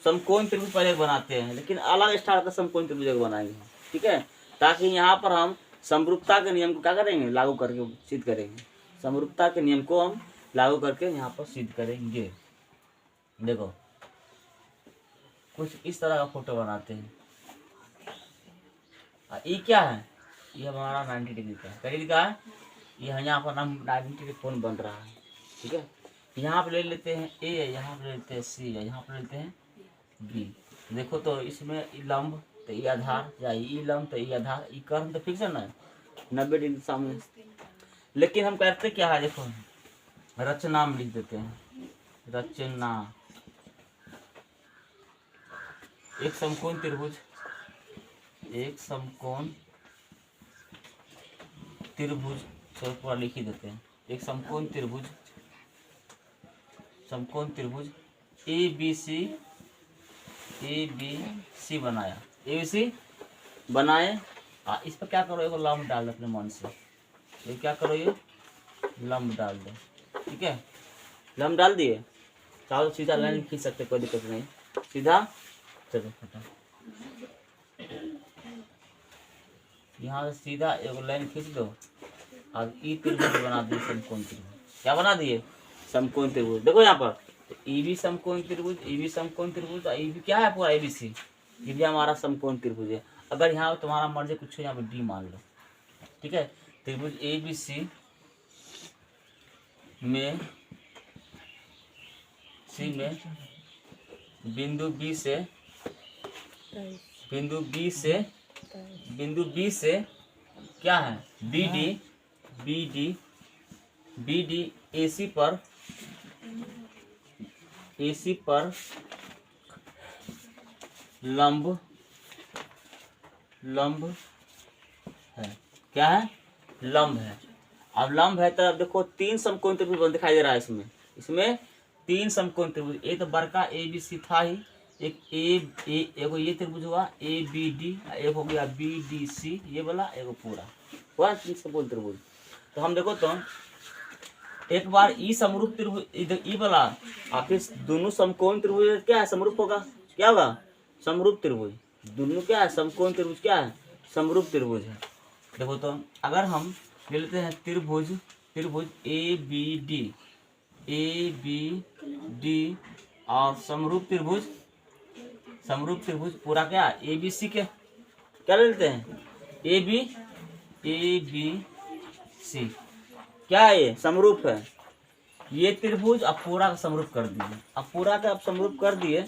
समकोण त्रिभुज पहले बनाते हैं, लेकिन अलग स्टार का समकोण त्रिभुज बनाएंगे, ठीक है, ताकि यहाँ पर हम समरूपता के नियम को क्या करेंगे, लागू करके सिद्ध करेंगे। समरूपता के नियम को हम लागू करके यहाँ पर सिद्ध करेंगे। देखो कुछ इस तरह का फोटो बनाते हैं। ये क्या है, ये हमारा 90 डिग्री का है, करीब का है, ये यहाँ पर हम 90 डिग्री कोण बन रहा है, ठीक है। यहाँ पर ले लेते हैं ए, यहाँ पर ले लेते हैं सी, यहाँ पर लेते हैं बी। देखो तो इसमें लंब तो ये आधार, या ये लंब तो ये आधार, ये कर्ण तो फिक्स है ना 90 डिग्री सामने। लेकिन हम करते क्या है, देखो रचना में लिख देते हैं, रचना एक समकोण त्रिभुज, एक समकोण त्रिभुज पूरा लिख ही देते हैं। एक समकोण त्रिभुज, समकोण त्रिभुज ए बी सी बनाया, ए बी सी बनाए। इस पर क्या करो, एक लंब डाल दो अपने मन से, ये क्या करो, ये लंब डाल दो, ठीक है। लंब डाल दिए, चाहो सीधा लाइन खींच सकते, कोई दिक्कत नहीं, सीधा चलो फटा यहाँ से सीधा एक लाइन खींच दो और ई त्रिभुज बना दिए, समकोण त्रिभुज। क्या बना दिए, समकोण त्रिभुज। देखो यहाँ पर ई भी समकोण त्रिभुज, ई भी समकोण त्रिभुज, ई भी क्या है पूरा ए बी सी, ये भी हमारा समकोण त्रिभुज है। अगर यहाँ तुम्हारा मर्जी कुछ हो, यहाँ पर डी मान लो, ठीक है। त्रिभुज ए बी सी में बिंदु बी से क्या है, बी डी एसी पर लंब है, क्या है, लंब है। अब लंब है तो अब देखो तीन समकोण त्रिभुज दिखाई दे रहा है इसमें तीन समकोण त्रिभुज। एक तो बड़का ए बी सी था ही, एक एगो ये त्रिभुज हुआ ए बी डी, एक हो गया बी डी सी, ये वाला एगो पूरा हुआ तीन समकोण त्रिभुज। तो हम देखो तो एक बार ई समरूप त्रिभुज इधर ई वाला, फिर दोनों समकोण त्रिभुज क्या है, समरूप होगा, क्या होगा, समरूप त्रिभुज। दोनों क्या है, समकोण त्रिभुज क्या है, समरूप त्रिभुज है। देखो तो अगर हम ले लेते हैं त्रिभुज ए बी डी और समरूप त्रिभुज पूरा क्या ए बी सी के क्या ले लेते हैं, ए बी सी, क्या है ये, समरूप है। ये त्रिभुज अब पूरा का समरूप कर दिए, अब पूरा का अब समरूप कर दिए।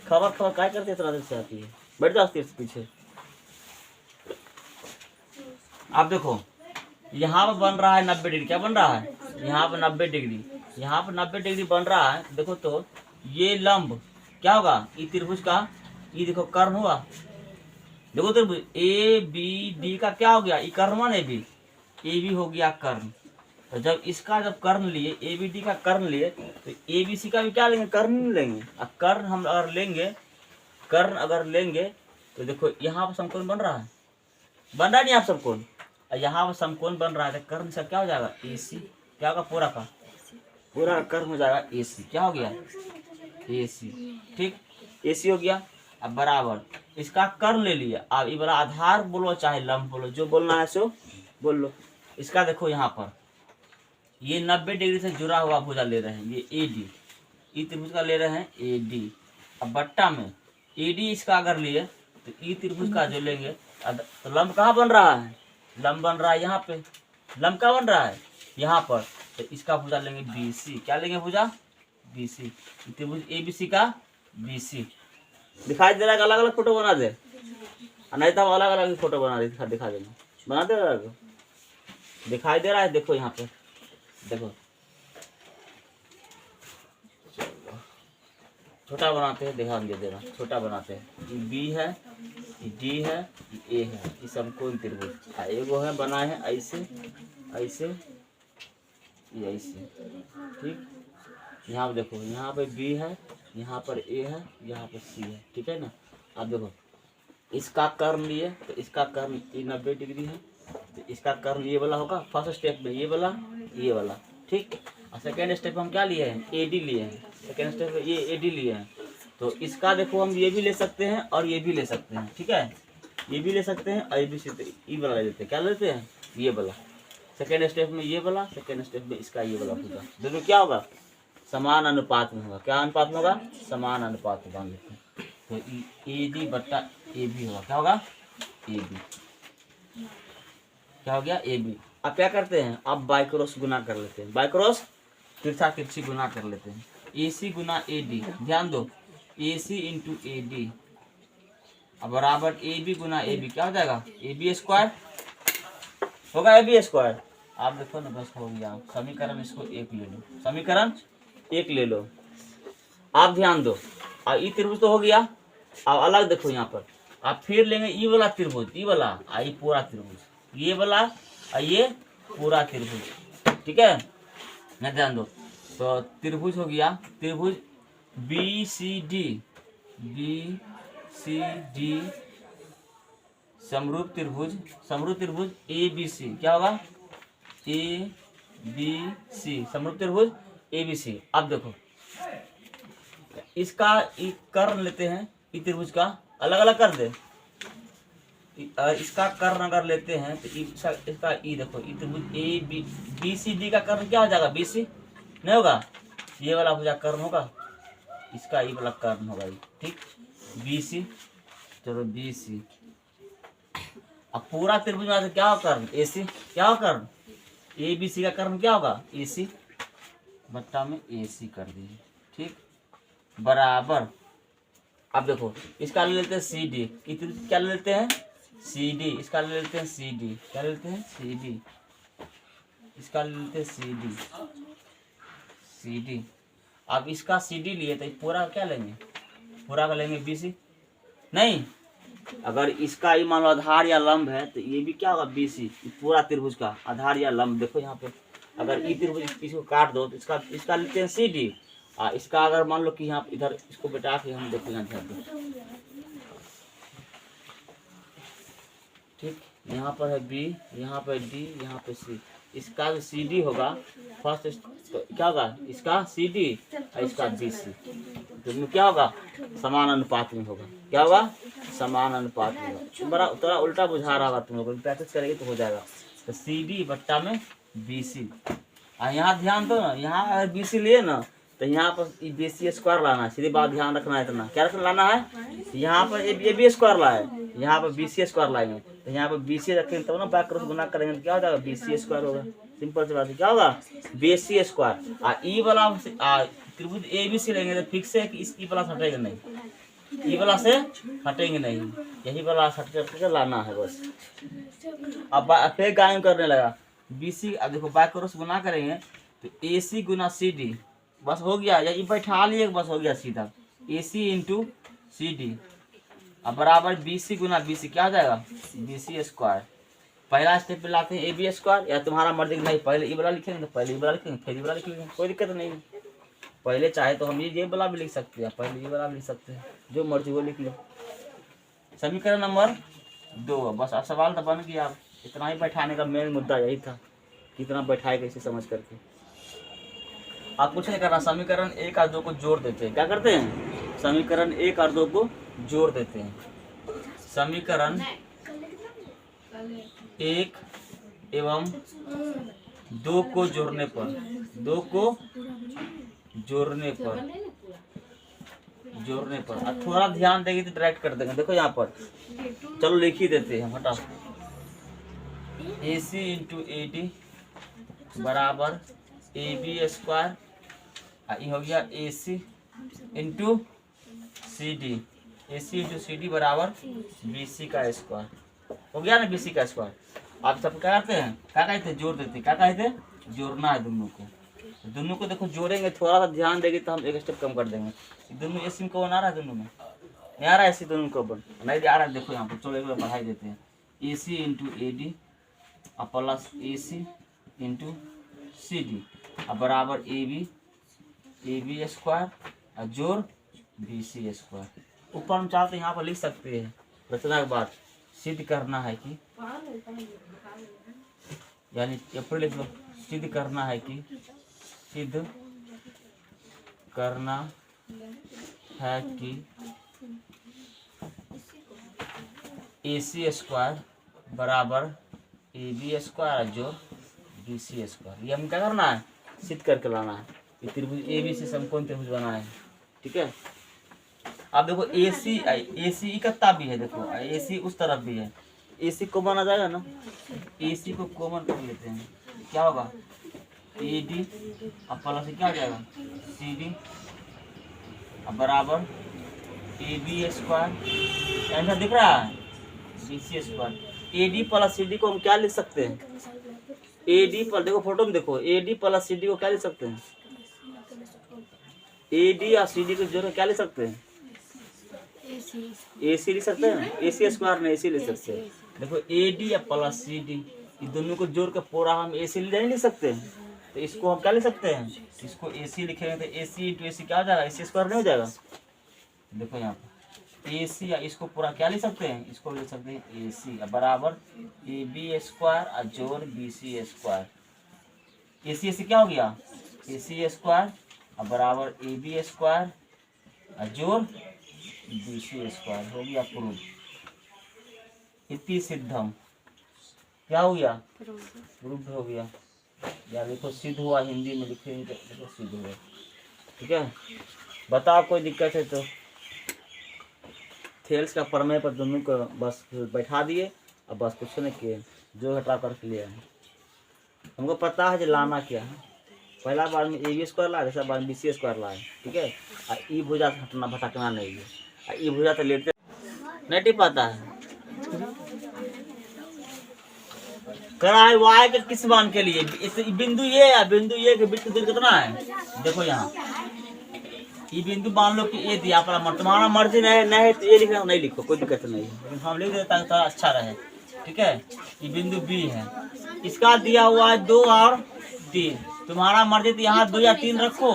खबर क्या करते इतना देर से आती है, बैठ जाती है पीछे। अब देखो यहाँ पर बन रहा है 90 डिग्री, क्या बन रहा है, यहाँ पर 90 डिग्री, यहाँ पर 90 डिग्री बन रहा है। देखो तो ये लंब क्या होगा, ये त्रिभुज का, ये देखो कर्ण हुआ। देखो त्रिभुज ए बी डी का क्या हो गया, ये कर्ण वन ए बी हो गया कर्ण। तो जब इसका जब कर्ण लिए, ए बी डी का कर्ण लिए, तो ए बी सी का भी क्या लेंगे, कर्ण लेंगे। अब कर्ण हम अगर लेंगे, तो देखो यहाँ पर समकोण बन रहा है, बन रहा नहीं आप समकोण, यहाँ पर समकोण बन रहा है। तो कर्ण से क्या हो जाएगा, ए सी, क्या होगा, पूरा कर्ण हो जाएगा ए सी, क्या हो गया, ए सी, ठीक, ए सी हो गया। अब बराबर इसका कर्ण ले लिया। अब ये वाला आधार बोलो चाहे लंब बोलो, जो बोलना है सो बोल लो। इसका देखो यहाँ पर ये 90 डिग्री से जुड़ा हुआ भुजा ले रहे हैं, ये ए डी, ई त्रिभुज का ले रहे हैं ए डी। अब बट्टा में ए डी इसका अगर लिए तो ई त्रिभुज का जो लेंगे, तो लंब कहाँ बन रहा है, लंब बन रहा है यहाँ पे, लंब कहाँ बन रहा है, यहाँ पर। तो इसका भुजा लेंगे बी सी, क्या लेंगे भुजा, बी सी, त्रिभुज ए बी सी का बी सी। दिखाई दे रहा है, अलग अलग फोटो बना दे, नहीं तो अलग अलग फोटो बना दे, दिखा देंगे, बना दे रहा है, दिखाई दे रहा है। देखो यहाँ पे देखो, छोटा बनाते हैं, ध्यान दे देना, छोटा बनाते हैं। ये बी है, ये डी है, ये ए है, ये समकोण त्रिभुज। एगो है बनाए हैं ऐसे ऐसे, ये ऐसे, ठीक। यहाँ पे देखो, यहाँ पे बी है, यहाँ पर ए है, यहाँ पर सी है, ठीक है ना। अब देखो इसका कर्ण लिए, तो इसका कर्ण 90 डिग्री है, तो इसका कर्ण ये वाला होगा। फर्स्ट स्टेप में ये वाला, ठीक। और सेकेंड स्टेप हम क्या लिए हैं, ए डी लिए हैं। सेकेंड स्टेप में ये ए डी लिए हैं। तो इसका देखो हम ये भी ले सकते हैं और ये भी ले सकते हैं, ठीक है, ये भी ले सकते हैं और ये भी ई वाला ले लेते हैं। क्या लेते हैं? ये वाला। सेकेंड स्टेप में ये वाला, सेकेंड स्टेप में इसका ये वाला होगा। दोनों क्या होगा? समान अनुपात में होगा। क्या अनुपात में होगा? समान अनुपात में बांध लेते हैं। तो ए डी बट्टा ए बी होगा। क्या होगा? A B. क्या हो गया? A B. अब क्या करते हैं? अब बाय क्रॉस गुना कर लेते हैं। बाय क्रॉस तिरछा तिरछी गुना कर लेते हैं। A C Guna A D, ध्यान दो, ए सी इंटू ए डी बराबर A B Guna A B. क्या हो जाएगा? ए बी स्क्वायर होगा। ए बी स्क्वायर आप देखो ना, बस हो गया। समीकरण इसको एक ले लो, समीकरण एक ले लो। आप ध्यान दो, अब ई त्रिभुज तो हो गया। अब अलग देखो यहाँ पर, आप फिर लेंगे ई वाला त्रिभुज, ई वाला आई पूरा त्रिभुज, ये वाला और ये पूरा त्रिभुज, ठीक है ना? ध्यान दो, तो त्रिभुज हो गया, त्रिभुज बी सी डी, समरूप त्रिभुज, समरूप त्रिभुज ए बी सी। क्या होगा? ए बी सी, समरूप त्रिभुज ए बी सी। अब देखो इसका कर्ण लेते हैं, ई त्रिभुज का अलग अलग कर दे। इसका कर्ण अगर लेते हैं तो इसका ई देखो, ई त्रिभुज ए बी सी डी का कर्ण क्या हो जाएगा? बी सी नहीं होगा, ये वाला भुजा कर्ण होगा, इसका ई वाला कर्ण होगा, ठीक, बी सी। चलो बी सी। अब पूरा त्रिभुज में क्या होगा? कर्ण ए सी। क्या होगा? कर्ण ए बी सी का कर्ण क्या होगा? ए सी बट्टा में ए सी कर दिए, ठीक, बराबर। अब देखो इसका ले लेते हैं सी डी, क्या ले लेते हैं? C D. इसका ले लेते हैं सी डी, क्या ले लेते हैं? C D. इसका ले लेते हैं सी डी, सी डी। अब इसका सी डी लिए तो पूरा क्या लेंगे? पूरा का लेंगे बी सी। नहीं, अगर इसका ही मान लो आधार या लंब है तो ये भी क्या होगा? B C. पूरा त्रिभुज का आधार या लंब देखो यहाँ पे, अगर ई त्रिभुज इसको काट दो तो इसका लेते हैं सी डी। इसका अगर मान लो कि यहाँ इधर इसको बैठा के हम देखो यहाँ ध्यान दो, ठीक, यहाँ पर है बी, यहाँ पर डी, यहाँ पे सी। इसका जो सी डी होगा फर्स्ट क्या होगा? इसका सी डी और इसका बी सी, तो क्या होगा? समान अनुपात में होगा। क्या होगा? समान अनुपात में होगा। बड़ा थोड़ा उल्टा बुझा रहा होगा तुम लोगों को, प्रैक्टिस करेंगे तो हो जाएगा। तो सी डी बट्टा में बी सी। यहाँ ध्यान दो ना, यहाँ अगर बी सी लिए ना तो यहाँ पर बी सी स्क्वायर लाना है, सीधी बात ध्यान रखना है। इतना क्या लाना है? यहाँ पर ए बी स्क्वायर लाए, यहाँ पर बी सी स्क्वायर लाएंगे, तो यहाँ पर बी सी रखेंगे तब ना बैक क्रॉस गुना करेंगे तो क्या हो जाएगा? बी सी स्क्वायर होगा। सिंपल सी बात है, क्या होगा? B C square. ई वाला त्रिभुज ए बी सी लेंगे तो फिक्स है कि इस ई वाला से हटेगा नहीं, ई वाला से हटेंगे नहीं, यही वाला हट करके लाना है बस। अब फिर गायब करने लगा बी सी। अब देखो बैक क्रॉस गुना करेंगे तो ए सी गुना सी डी, बस हो गया, या बैठा लिए बस हो गया सीधा, ए सी इंटू सी डी अब बराबर बी सी गुना बी सी। क्या हो जाएगा? B C square. पहला स्टेप पे लाते हैं ए बी स्क्वायर, या तुम्हारा मर्जी नहीं पहले ई वाला लिखेंगे तो पहले ई वाला लिखेंगे, फिर ई वाला लिख लेंगे, कोई दिक्कत नहीं। पहले चाहे तो हम ये वाला भी लिख सकते हैं, पहले ये वाला भी लिख सकते हैं, जो मर्जी वो लिख लो। समीकरण नंबर 2 बस। अब सवाल तो बन गया, इतना ही बैठाने का मेन मुद्दा यही था, कितना बैठाएगा इसे समझ करके। आप कुछ नहीं करना, समीकरण 1 और 2 को जोड़ देते हैं। क्या करते हैं? समीकरण 1 और 2 को जोड़ देते हैं। समीकरण 1 एवं 2 को जोड़ने पर, 2 को जोड़ने पर अब थोड़ा ध्यान देंगे तो डायरेक्ट कर देंगे। देखो यहाँ पर, चलो लिख ही देते हैं, हटा। ए सी इंटू ए डी बराबर ए बी स्क्वायर, ये हो गया ए सी इंटू सी डी, ए सी इंटू सी डी बराबर बी सी का स्क्वायर हो गया ना, बी सी का स्क्वायर। आप सब क्या करते हैं? क्या कहते हैं? जोड़ देते हैं। क्या कहते हैं? जोड़ना है दोनों को। दोनों को देखो जोड़ेंगे, थोड़ा सा ध्यान देंगे तो हम एक स्टेप कम कर देंगे। दोनों ए सी को बना रहा है, दोनों में नहीं आ रहा है, ए सी दोनों को बन नहीं आ रहा है। देखो यहाँ पर, चलो एक बार बढ़ाई देते हैं, A C into A D plus A C into C D बराबर ए बी स्क्वायर और जोड़ बी सी स्क्वायर। ऊपर हम चाहते हैं यहाँ पर लिख सकते हैं, रचना के बाद सिद्ध करना है कि, यानी ऊपर लिख लो, सिद्ध करना है कि, सिद्ध करना है कि AC स्क्वायर बराबर AB स्क्वायर जो BC स्क्वायर। ये हम क्या करना है, सिद्ध करके लाना है। ये त्रिभुज ABC समकोण त्रिभुज बना है, ठीक है। अब देखो AC इकट्ठा भी है, देखो AC उस तरफ भी है, AC कॉमन आ जाएगा ना, AC को कॉमन कर लेते हैं, क्या होगा AD अब प्लस क्या हो जाएगा CD अब बराबर AB स्क्वायर। आंसर दिख रहा है BC square. AD plus CD को हम क्या लिख सकते हैं, AD पर देखो फोटो में देखो, AD प्लस CD को क्या लिख सकते हैं, AD और CD को जोड़ क्या लिख सकते हैं, AC लिख सकते हैं, AC स्क्वायर में AC लिख सकते हैं। देखो AD या प्लस CD ये दोनों को जोड़ के पूरा हम AC नहीं लिख सकते हैं, तो इसको हम क्या लिख सकते हैं, इसको AC लिखेंगे तो AC इंटू AC क्या हो जाएगा, AC स्क्वायर नहीं हो जाएगा। देखो यहाँ पर AC या इसको पूरा क्या लिख सकते हैं, इसको लिख सकते हैं AC बराबर AB स्क्वायर और जोड़ BC स्क्वायर। AC क्या हो गया AC स्क्वायर और बराबर AB स्क्वायर और जोड़ BC स्क्वायर हो गया प्रूव। इति सिद्धम क्या हो गया, प्रूव हो गया। या देखो सिद्ध हुआ, हिंदी में लिखेंगे तो सिद्ध हुआ, ठीक है। बताओ कोई दिक्कत है तो। थेल्स का प्रमेय पर दोनों को बस बैठा दिए और बस कुछ नहीं किए, जो हटा करके लिया है। हमको पता है जो लाना क्या है, पहला बार में AB स्क्वायर लाए, दूसरा बार में BC स्क्वायर लाए, ठीक है। और ई भुजा से हटना भटकना नहीं है, और ई भुजा तो लेते नहीं टिप पाता है। करा है y के किस मान के लिए, बिंदु ये या बिंदु ये के बीच दूरी कितना है, देखो यहाँ ये बिंदु मान लो कि ये दिया पर तुम्हारा मर्जी नहीं है तो ये लिखना नहीं लिखो, कोई दिक्कत नहीं है, लेकिन हम लिख देते हैं थोड़ा अच्छा रहे, ठीक है। ये बिंदु B है, इसका दिया हुआ है 2 और 3, तुम्हारा मर्जी तो यहाँ 2 या 3 रखो,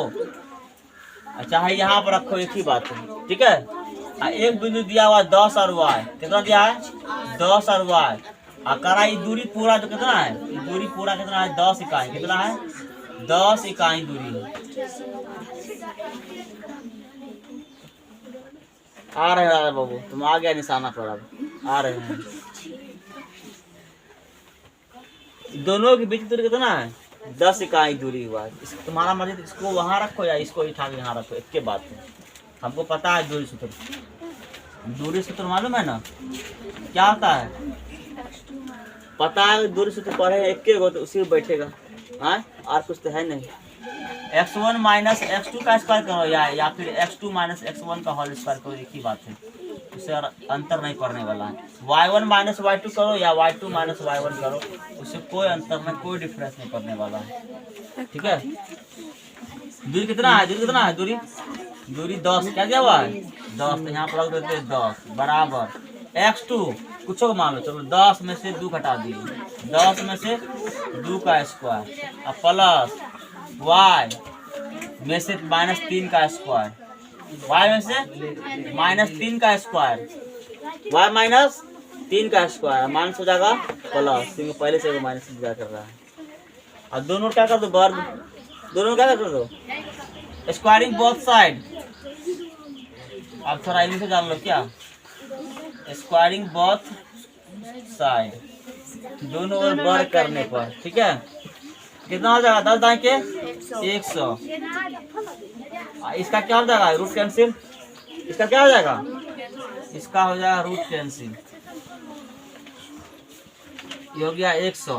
चाहे यहाँ पर रखो, एक ही बात है, ठीक है। एक बिंदु दिया हुआ 10 और y, कितना दिया है 10 और y, करा ये दूरी पूरा जो कितना है, दूरी पूरा कितना है 10 इकाई, कितना है 10 इकाई दूरी है। आ रहे हैं बाबू, तुम आ गया निशाना पर, अब आ रहे हैं। दोनों के बीच दूरी कितना है 10 इकाई दूरी हुआ। तुम्हारा मर्जी इसको वहां रखो या इसको उठा के यहाँ रखो, एक के बात है। हमको पता है दूरी सूत्र, दूरी सूत्र मालूम है ना क्या होता है, पता है दूरी सूत्र पढ़े एक के गो तो उसी में बैठेगा, हाँ और कुछ तो है नहीं। x1 माइनस x2 का स्क्वायर करो या फिर x2 माइनस x1 का होल स्क्वायर करो, एक ही बात है, उससे अंतर नहीं पड़ने वाला है। y1 माइनस y2 करो या y2 माइनस y1 करो, उससे कोई अंतर नहीं, कोई डिफरेंस नहीं पड़ने वाला है, ठीक है। दूरी कितना है, दूरी कितना है, दूरी 10, क्या दिया हुआ है 10, तो यहाँ पर रख देते हैं 10 बराबर x2 कुछ को मान लो, चलो 10 में से 2 घटा दिए, 10 में से 2 का स्क्वायर और प्लस y में से -3 का स्क्वायर, y में से -3 का स्क्वायर, y -3 का स्क्वायर माइनस हो जाएगा प्लस, क्योंकि पहले से माइनस दिया कर रहा है। और दोनों क्या कर दो वर्ग, दोनों क्या कर दो स्क्वायरिंग बोथ साइड। अब थोड़ा इंग्लिश से जान लो क्या, स्क्वायरिंग बोथ साइड, दोनों ओर वर्ग करने पर, ठीक है। कितना हो जाएगा 10 दाएं के 100, इसका क्या हो जाएगा रूट कैंसिल, इसका क्या हो जाएगा, इसका हो जाएगा रूट कैंसिल, ये हो गया 100।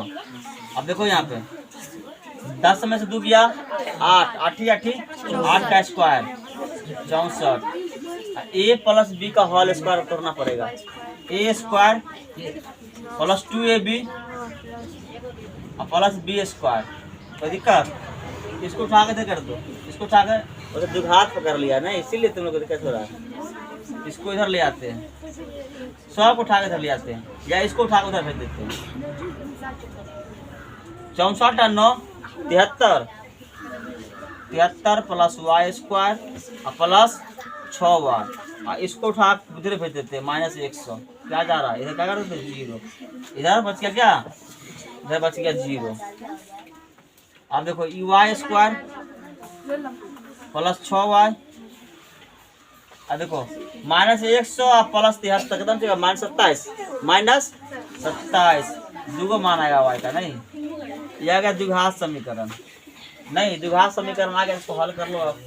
अब देखो यहाँ पे 10 में से 2 गया 8, 8 का स्क्वायर 64, a प्लस b का होल स्क्वायर करना पड़ेगा, a स्क्वायर प्लस 2ab और प्लस b स्क्वायर, कोई दिक्कत, इसको उठा के कर दो, इसको उठा के दो हाथ पकड़ लिया ना, इसीलिए तुम लोग को दिक्कत हो रहा है। इसको इधर ले आते हैं, सब उठा के इधर ले आते हैं, या इसको उठा के उधर भेज देते हैं। 64 और 9 73, 73 प्लस y स्क्वायर और प्लस 6y, और इसको उठा उधर भेज देते हैं -100, क्या जा रहा है इधर, क्या कर देते 0, इधर बच गया क्या, इधर बच गया 0। अब देखो y स्क्वायर प्लस 6y अब देखो -100 प्लस 73 एकदम से -27 -27 दुगो मान आएगा y का। नहीं ये आ गया द्विघात समीकरण। नहीं द्विघात समीकरण आ गया, इसको हल कर लो आप।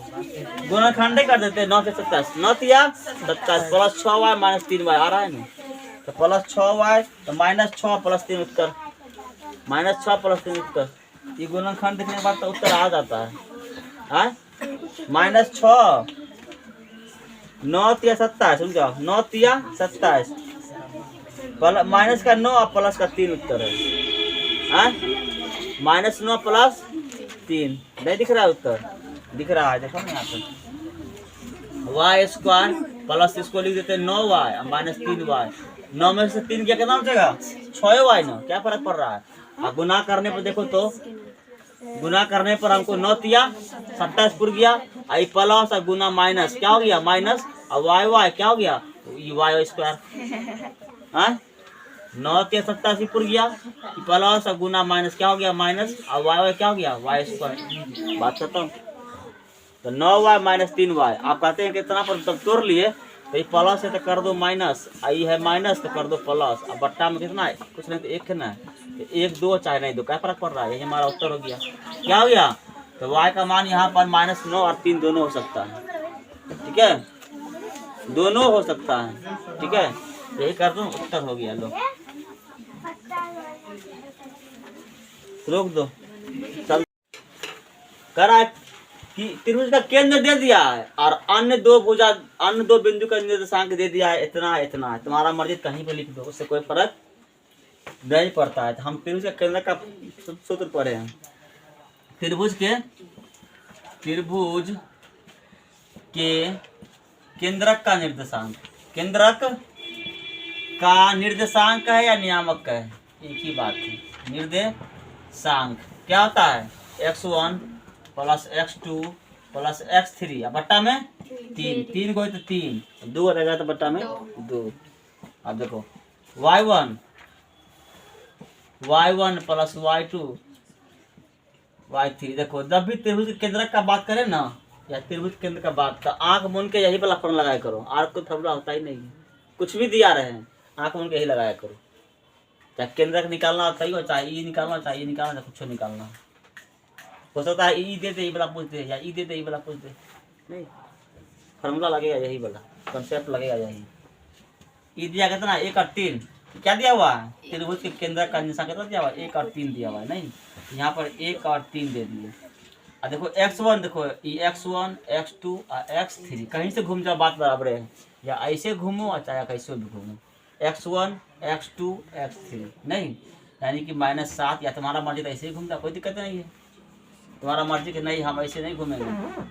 गुणनखंड कर देते हैं 9 से 27 9 तिया 27 प्लस 6y माइनस 3y आ रहा है ना, तो प्लस 6y तो -6 प्लस 3 उत्तर -6 प्लस 3 उत्तर। ये गुणनखंड देखने के बाद तो उत्तर आ जाता है। -6 9 तिया 27 समझ जाओ 9 तिया 27 माइनस का 9 और प्लस का 3 उत्तर है। -9 प्लस 3 नहीं दिख रहा है उत्तर? दिख रहा है, देखो ना यहाँ पे वाई स्क्वायर प्लस इसको लिख देते हैं 9y माइनस 3y। 9 में से 3 कितना हो जाएगा 6y ना, क्या फर्क पड़ रहा है। और गुना करने पर देखो तो गुना करने पर हमको 9 तिया 27 पुर गया, आई प्लस और गुना माइनस क्या हो गया माइनस, और y क्या हो गया y स्क्वायर। 9 तिया 27 पुर गया, प्लस और गुना माइनस क्या हो गया माइनस, और y क्या हो गया y स्क्वायर। बात खत्म। तो 9y माइनस 3y आप कहते हैं कितना पर तब तोड़ लिए, तो ये प्लस है तो कर दो माइनस, आई है माइनस तो कर दो प्लस, अब बट्टा में कितना है कुछ नहीं तो 1 है ना, 1 2 चाहे नहीं 2 क्या फर्क पड़ रहा है, ये हमारा उत्तर हो गया। क्या हो गया, तो y का मान यहाँ पर -9 और 3 दोनों हो सकता है। ठीक है, दोनों हो सकता है। ठीक है, यही कर दो उत्तर हो गया। लो रोक दो, चल करा कि त्रिभुज का केंद्र दे दिया है और अन्य दो बिंदु का निर्देशांक दे दिया है, इतना इतना है। तुम्हारा मर्जी कहीं पर लिख दो, उससे कोई फर्क नहीं पड़ता है। तो हम त्रिभुज का केंद्र का सूत्र पढ़े हैं। त्रिभुज के केंद्रक का निर्देशांक, केंद्रक का निर्देशांक है या नियामक का है, एक ही बात है। निर्देशांक क्या होता है x1 plus x2 plus x3 बट्टा में 3 को तो 3 2 रहेगा तो बट्टा में 2। अब देखो y1 प्लस y2 y3। देखो जब भी त्रिभुज केंद्रक का बात करें ना या त्रिभुज केंद्र का बात, तो आंख मूंद के यही वाला फॉर्मूला लगाया करो। आर को फॉर्मूला होता ही नहीं है, कुछ भी दिया रहे हैं आंख मूंद के यही लगाया करो। चाहे केंद्रक निकालना होता ही हो, चाहे ई निकालना, चाहे ये निकालना, कुछ निकालना हो सकता है। ई दे दे ये वाला पूछ दे, या ई दे दे ये वाला पूछ दे, नहीं फॉर्मूला लगेगा यही वाला, कंसेप्ट लगेगा यही। ई दिया कितना 1 और 3, क्या दिया हुआ है त्रिभुज के केंद्र का निशान कितना दिया हुआ है 1 और 3 दिया हुआ है। नहीं यहाँ पर 1 और 3 दे दिए। और देखो x1 देखो ये x1 x2 और x3 कहीं से घूम जाओ बात बराबर है, या ऐसे घूमो और चाहे कैसे भी घूमो x1 x2 x3 नहीं, यानी कि -7 या तुम्हारा मर्जी तो ऐसे ही घूम जाओ, कोई दिक्कत नहीं है। तुम्हारा मर्जी कि नहीं हम ऐसे नहीं घूमेंगे,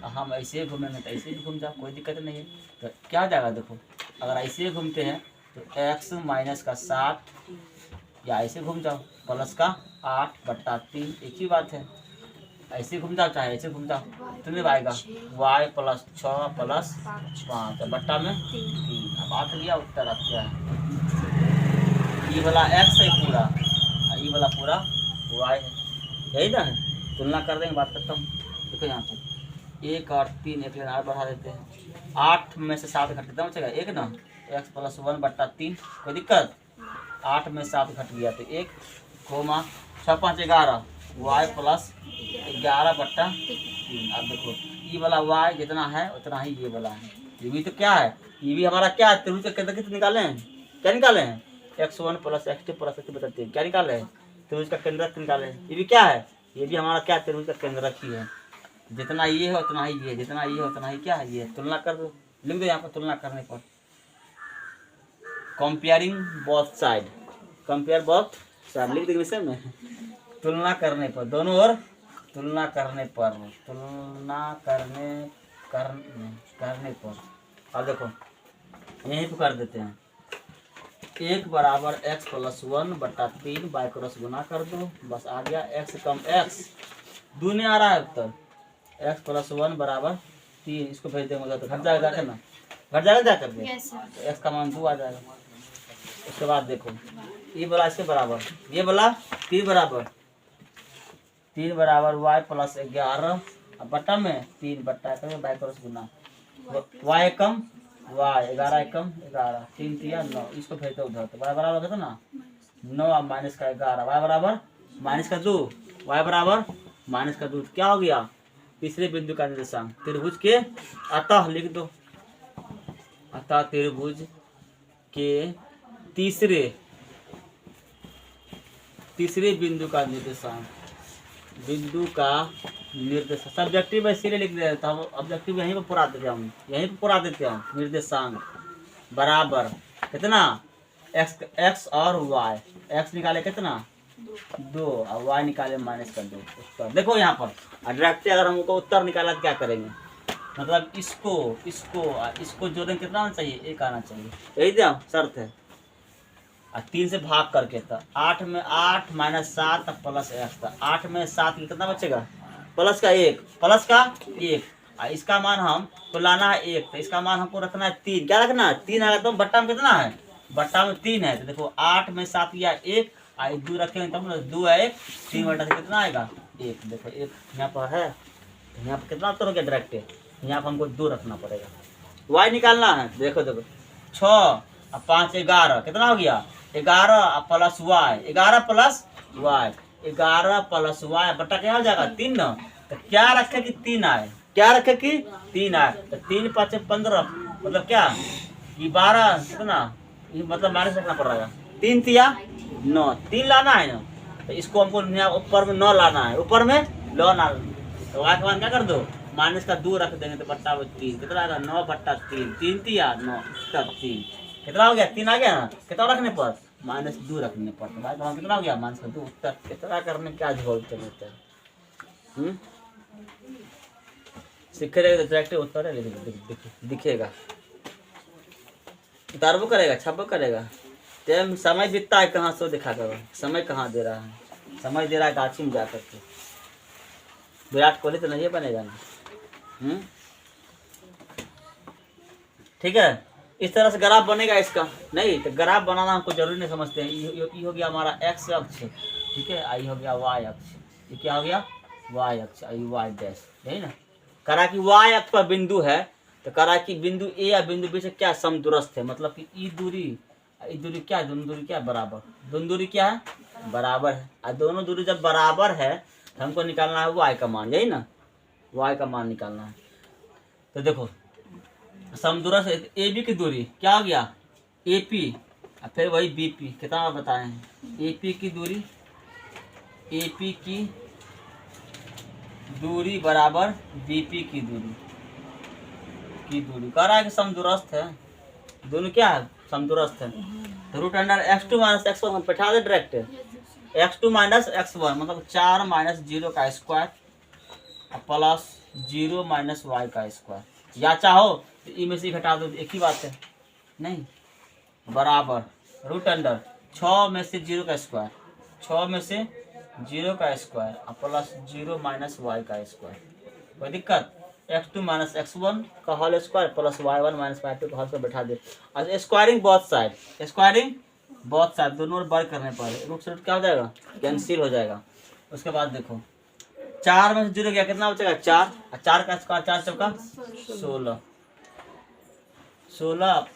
हम ऐसे घूमेंगे तो ऐसे भी घूम जाओ, कोई दिक्कत नहीं है। तो क्या हो जाएगा देखो, अगर ऐसे घूमते हैं तो x माइनस का 7 या ऐसे घूम जाओ प्लस का 8/3 एक ही बात है। ऐसे घूम जाओ चाहे ऐसे घूम जाओ, तुम्हें आएगा y प्लस 6 प्लस 5 बट्टा में 3। अब आ गया उत्तर आप क्या है, ये वाला x है पूरा और ये वाला पूरा y है, यही ना है। तुलना कर देंगे बात खत्म। देखो यहाँ पे 1 और 3 एक लेना बढ़ा देते हैं, 8 में से 7 घट कितना बचेगा 1 ना, x प्लस 1/3 कोई दिक्कत, 8 में 7 घट गया तो 1 कोमा 6 5 11 y प्लस 11/3। अब देखो ये वाला y जितना है उतना ही ये वाला है, ये भी तो क्या है, ये भी हमारा क्या है त्रिभुज के केंद्र कितने निकाले हैं, क्या निकाले हैं x1 plus x2 plus x3 क्या निकाले हैं त्रिभुज का केंद्र निकाले हैं। ये भी क्या है, ये भी हमारा क्या त्रिभुज का केंद्र ही है। जितना ये है उतना ही ये, जितना ये है उतना ही क्या है ये। तुलना कर दो, लिख दो यहाँ पर तुलना करने पर, comparing both side, compare both side लिख देंगे विषय में। तुलना करने पर दोनों ओर, तुलना करने पर, तुलना करने पर। अब देखो यहीं पर कर देते हैं 1 बराबर x प्लस 1/3 बाय क्रॉस गुना कर दो, बस आ गया x कम x, दूने आ रहा है उत्तर x प्लस 1 बराबर 3। इसको भेज देंगे तो घट जाएगा क्या ना, घट जाएगा जा करके तो x का मान 2 आ जाएगा। उसके बाद देखो ये वाला इसके बराबर, ये वाला 3 बराबर y प्लस 11 बट्टा में 3 बट्टा बाय क्रॉस गुना, y कम वाई 11 एकम 11 3 तिया 9, इसको भेजते उधर तो वाई बराबर होगा ना 9 माइनस का 11, वाई बराबर माइनस का 2, वाई बराबर माइनस का 2। क्या हो गया? तीसरे बिंदु का निर्देशांक त्रिभुज के अतः लिख दो, अतः त्रिभुज के तीसरे बिंदु का निर्देशांक, बिंदु का निर्देश सब्जेक्टिव में इसीलिए लिख देता हूँ, ऑब्जेक्टिव यहीं पर पूरा देता हूँ, यहीं पर पूरा देते हूँ। निर्देशांक बराबर कितना x और y, x निकाले कितना 2 और y निकाले माइनस का 2। उत्तर देखो यहाँ पर डायरेक्टली अगर हमको उत्तर निकाला तो क्या करेंगे, मतलब इसको जोड़ने कितना आना चाहिए, 1 आना चाहिए, यही दिया शर्त है। 3 से भाग करके था 8 में 8 माइनस 7 प्लस x था, 8 में 7 कितना बचेगा प्लस का 1, प्लस का 1। इसका मान हम तो लाना है 1, तो इसका मान हमको रखना है 3। क्या रखना है 3 आएगा तो बट्टा में कितना है, बट्टा में 3 है। तो देखो 8 में 7 या 1 2 रखेंगे तब 2 है 1, 3 बटा से कितना आएगा 1। देखो 1 यहाँ पर है, यहाँ पर कितना उत्तर हो गया डायरेक्ट, यहाँ पर हमको 2 रखना पड़ेगा। y निकालना है, देखो 6 और 5 11 कितना हो गया 11 plus y, 11 plus y, 11 plus y बटा क्या हो जाएगा 3 ना। तो क्या रखे कि 3 आए, क्या रखे कि 3 आए, तो 3 5 15 मतलब क्या ये 12 कितना, ये मतलब माइनस रखना पड़ रहा है। 3 तिया 9, 3 लाना है ना, तो इसको हमको ऊपर में 9 लाना है, ऊपर में 9 लाना। तो y का मान क्या कर दो माइनस का 2 रख देंगे तो बट्टा में 3 कितना आएगा 9 बट्टा 3, 3 तिया 9 तब 3 कितना हो गया 3 आ गया ना, कितना रखने पर -2 रखने पर, तो भाई कितना हो गया -2। उत्तर कितना करने क्या झोलते होते हैं, सीखे रहेगा तो डायरेक्ट उत्तर है दिखेगा, उतारबो करेगा छपो करेगा। टाइम समय बीतता है कहाँ सो दिखा करो, समय कहाँ दे रहा है, समय दे रहा है गाछी में जा करके। विराट कोहली तो नहीं बनेगा ना, ठीक है। इस तरह से ग्राफ बनेगा इसका, नहीं तो ग्राफ बनाना हमको जरूरी नहीं समझते हैं। ये हो गया हमारा x अक्ष, ठीक है, आई हो गया y अक्ष, ये क्या हो गया y अक्ष, आई y डैश, यही ना। करा कि y अक्ष पर बिंदु है, तो करा कि बिंदु a या बिंदु b से क्या समदूरस्थ है, मतलब कि ई दूरी क्या, दोनों दूरी क्या बराबर, दोनों दूरी क्या है बराबर है। और दोनों दूरी जब बराबर है तो हमको निकालना है y का मान, यही ना, y का मान निकालना है। तो देखो समदूरस्थ ए बी की दूरी क्या हो गया ए पी, फिर वही बी पी, कितना बताए हैं ए पी की दूरी बराबर बी पी की दूरी कह रहा है कि समदूरस्थ है, दोनों क्या है समदूरस्थ है। तो root under x2 minus x1 हम बैठा दे डायरेक्ट, x2 माइनस x1 मतलब 4 माइनस 0 का स्क्वायर प्लस 0 माइनस y का स्क्वायर, या चाहो तो ई में से घटा दो, एक ही बात है नहीं, बराबर रूट अंडर 6 में से 0 का स्क्वायर, 6 में से 0 का स्क्वायर प्लस 0 माइनस y का स्क्वायर। कोई दिक्कत, x2 माइनस x1 का whole square plus y1 minus y2 का होल स्क्वायर बैठा दे। और स्क्वायरिंग बोथ साइड, दोनों वर्ग करने पर रूट से रूट क्या हो जाएगा कैंसिल हो जाएगा। उसके बाद देखो 4 में से 0 गया कितना बचेगा 4, और 4 का स्क्वायर 4 चौका 16।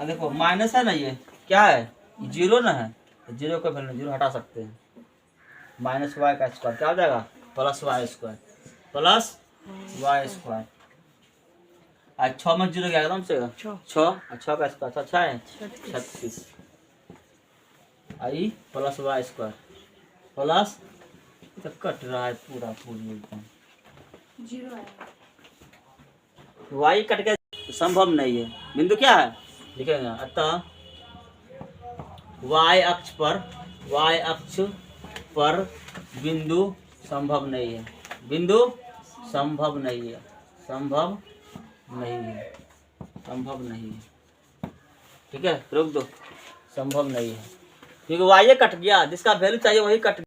अब देखो माइनस है ना, ये क्या है 0 ना है, तो 0 को वैल्यू 0 हटा सकते हैं, माइनस y का स्क्वायर क्या हो जाएगा प्लस y स्क्वायर, आज 6 में 0 क्या एकदम से 6 और 6 का स्क्वायर 6 है 36, आई प्लस y स्क्वायर प्लस, तो कट रहा है पूरा एकदम 0 है, y कट गया संभव नहीं है। बिंदु क्या है लिखेंगे, अतः y अक्ष पर बिंदु संभव नहीं है, बिंदु संभव नहीं है, ठीक है, रोक दो, संभव नहीं है क्योंकि y कट गया, जिसका वैल्यू चाहिए वही कट